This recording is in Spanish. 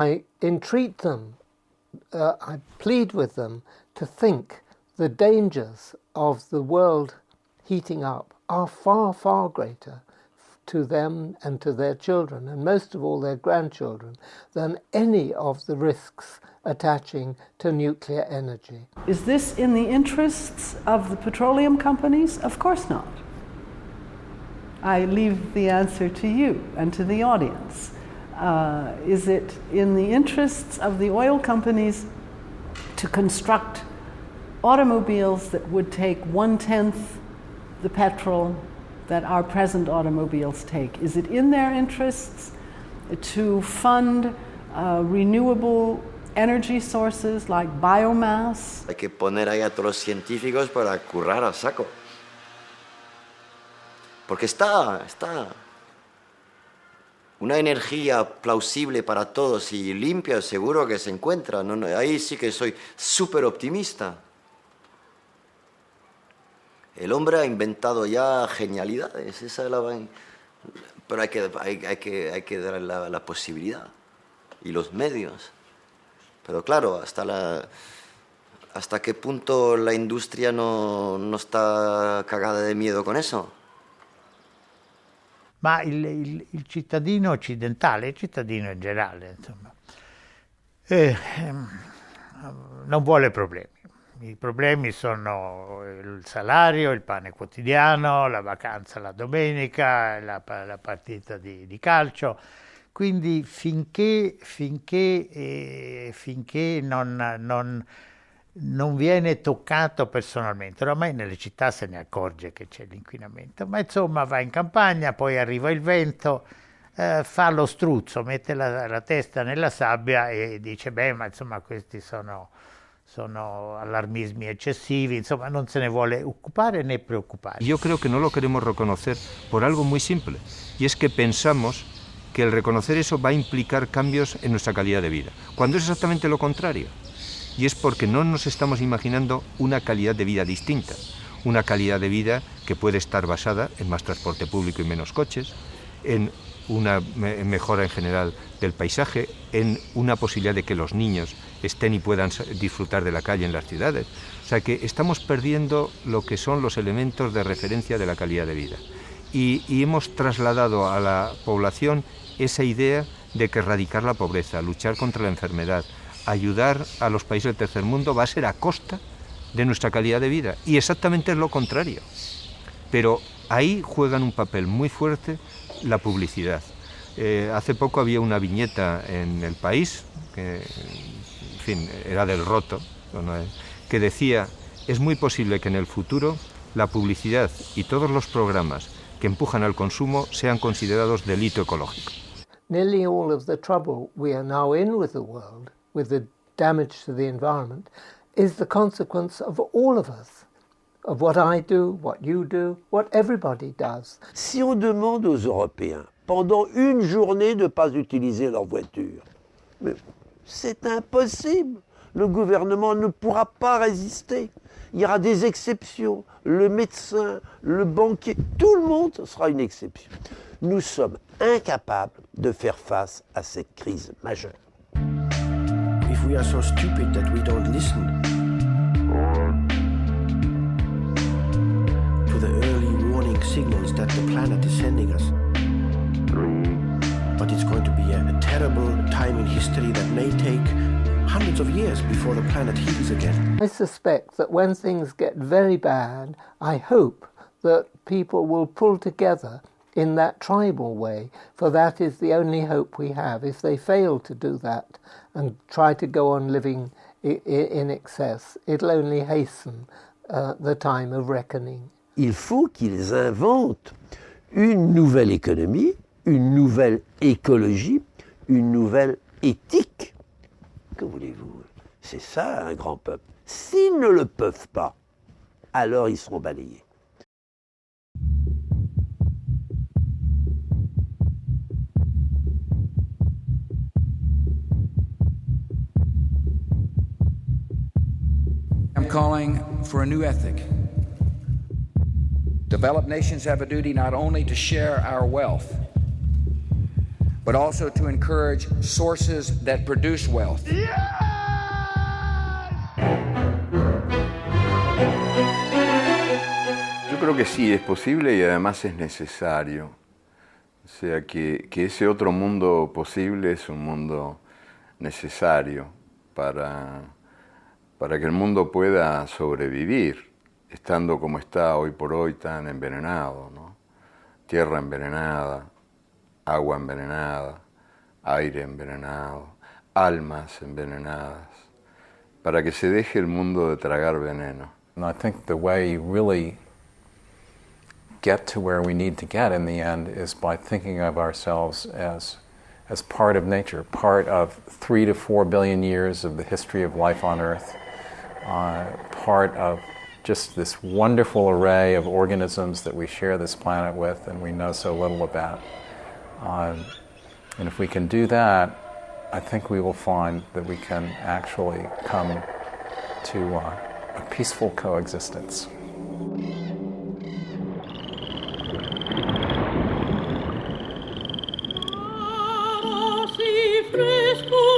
I entreat them, I plead with them to think the dangers of the world heating up are far, far greater to them and to their children, and most of all their grandchildren, than any of the risks attaching to nuclear energy. Is this in the interests of the petroleum companies? Of course not. I leave the answer to you and to the audience. Is it in the interests of the oil companies to construct automobiles that would take 1/10 the petrol that our present automobiles take? Is it in their interests to fund renewable energy sources like biomass? Hay que poner ahí a todos los científicos para currar a saco. Porque está una energía plausible para todos y limpia, seguro que se encuentra. No, ahí sí que soy súper optimista. El hombre ha inventado ya genialidades, pero hay que dar la posibilidad y los medios. Pero claro, hasta qué punto la industria no está cagada de miedo con eso. Ma il cittadino occidentale, il cittadino in generale, insomma, non vuole problemi. I problemi sono il salario, il pane quotidiano, la vacanza la domenica, la partita di calcio. Quindi finché non viene toccato personalmente, oramai nelle città se ne accorge che c'è l'inquinamento, ma insomma va in campagna, poi arriva il vento, fa lo struzzo, mette la testa nella sabbia e dice beh, ma insomma questi sono alarmismi eccessivi, insomma non se ne vuole occupare né preoccupare. Yo creo que no lo queremos reconocer por algo muy simple, y es que pensamos que el reconocer eso va a implicar cambios en nuestra calidad de vida, cuando es exactamente lo contrario. Y es porque no nos estamos imaginando una calidad de vida distinta, una calidad de vida que puede estar basada en más transporte público y menos coches, en una mejora en general del paisaje, en una posibilidad de que los niños estén y puedan disfrutar de la calle en las ciudades. O sea que estamos perdiendo lo que son los elementos de referencia de la calidad de vida. Y hemos trasladado a la población esa idea de que erradicar la pobreza, luchar contra la enfermedad, ayudar a los países del tercer mundo va a ser a costa de nuestra calidad de vida. Y exactamente es lo contrario. Pero ahí juegan un papel muy fuerte la publicidad. Hace poco había una viñeta en El País, que en fin, era del Roto, que decía, es muy posible que en el futuro la publicidad y todos los programas que empujan al consumo sean considerados delito ecológico. Nearly all of the trouble we are now in with the world, with the damage to the environment, is the consequence of all of us, of what I do, what you do, what everybody does. Si on demande aux Européens pendant une journée de ne pas utiliser leur voiture, mais c'est impossible. Le gouvernement ne pourra pas résister. Il y aura des exceptions. Le médecin, le banquier, tout le monde sera une exception. Nous sommes incapables de faire face à cette crise majeure. If we are so stupid that we don't listen to the early warning signals that the planet is sending us, but it's going to be a terrible time in history that may take hundreds of years before the planet heals again. I suspect that when things get very bad, I hope that people will pull together in that tribal way, for that is the only hope we have. If they fail to do that and try to go on living in excess, it'll only hasten the time of reckoning. Il faut qu'ils inventent une nouvelle économie, une nouvelle écologie, une nouvelle éthique. Que voulez-vous? C'est ça un grand peuple. S'ils ne le peuvent pas, alors ils seront balayés. I'm calling for a new ethic. Developed nations have a duty not only to share our wealth, but also to encourage sources that produce wealth. Yo creo que sí, es posible y además es necesario. O sea, que ese otro mundo posible es un mundo necesario para que el mundo pueda sobrevivir, estando como está hoy por hoy tan envenenado, ¿no? Tierra envenenada, agua envenenada, aire envenenado, almas envenenadas, para que se deje el mundo de tragar veneno. And I think the way you really get to where we need to get in the end is by thinking of ourselves as part of nature, part of 3 to 4 billion years of the history of life on Earth, part of just this wonderful array of organisms that we share this planet with and we know so little about. And if we can do that, I think we will find that we can actually come to a peaceful coexistence. Fresco